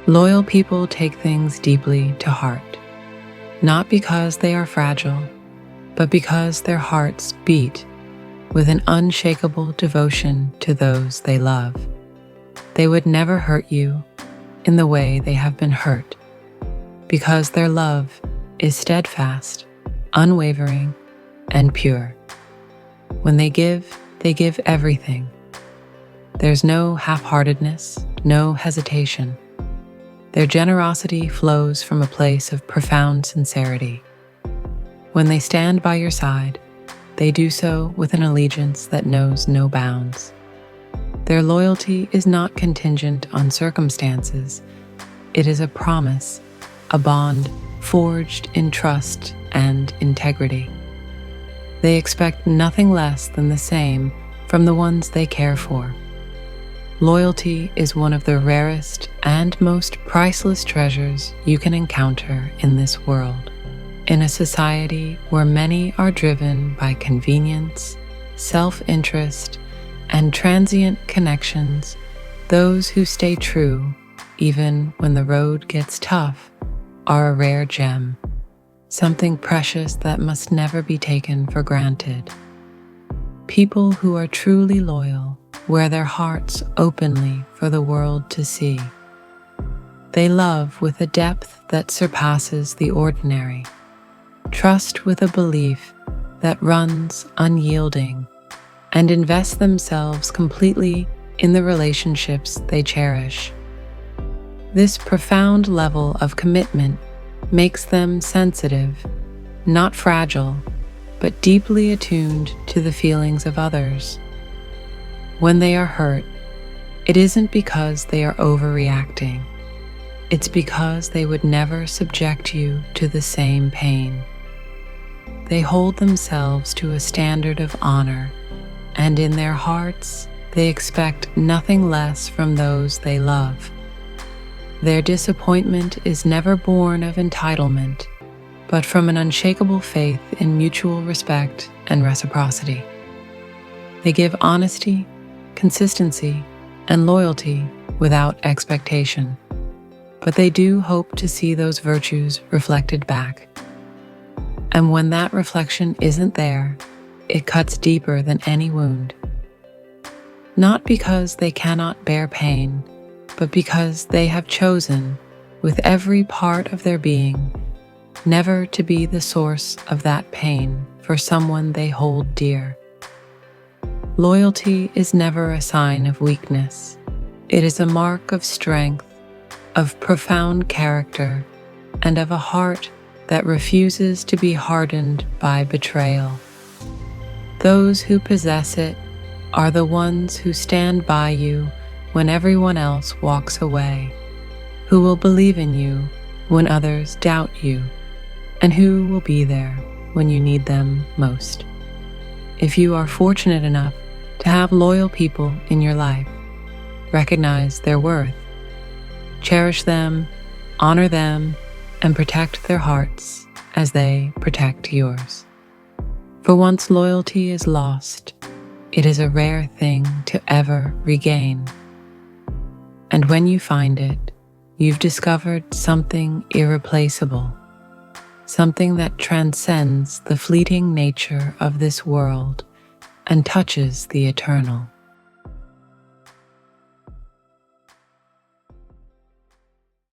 Loyal people take things deeply to heart, not because they are fragile, but because their hearts beat with an unshakable devotion to those they love. They would never hurt you in the way they have been hurt, because their love is steadfast, unwavering, and pure. When they give everything. There's no half-heartedness, no hesitation. Their generosity flows from a place of profound sincerity. When they stand by your side, they do so with an allegiance that knows no bounds. Their loyalty is not contingent on circumstances. It is a promise, a bond forged in trust and integrity. They expect nothing less than the same from the ones they care for. Loyalty is one of the rarest and most priceless treasures you can encounter in this world. In a society where many are driven by convenience, self-interest, and transient connections, those who stay true, even when the road gets tough, are a rare gem, something precious that must never be taken for granted. People who are truly loyal wear their hearts openly for the world to see. They love with a depth that surpasses the ordinary, trust with a belief that runs unyielding, and invest themselves completely in the relationships they cherish. This profound level of commitment makes them sensitive, not fragile, but deeply attuned to the feelings of others. When they are hurt, it isn't because they are overreacting. It's because they would never subject you to the same pain. They hold themselves to a standard of honor, and in their hearts, they expect nothing less from those they love. Their disappointment is never born of entitlement, but from an unshakable faith in mutual respect and reciprocity. They give honesty, consistency, and loyalty without expectation, but they do hope to see those virtues reflected back. And when that reflection isn't there, it cuts deeper than any wound. Not because they cannot bear pain, but because they have chosen, with every part of their being, never to be the source of that pain for someone they hold dear. Loyalty is never a sign of weakness. It is a mark of strength, of profound character, and of a heart that refuses to be hardened by betrayal. Those who possess it are the ones who stand by you when everyone else walks away, who will believe in you when others doubt you, and who will be there when you need them most. If you are fortunate enough to have loyal people in your life, recognize their worth. Cherish them, honor them, and protect their hearts as they protect yours. For once loyalty is lost, it is a rare thing to ever regain. And when you find it, you've discovered something irreplaceable, something that transcends the fleeting nature of this world and touches the eternal.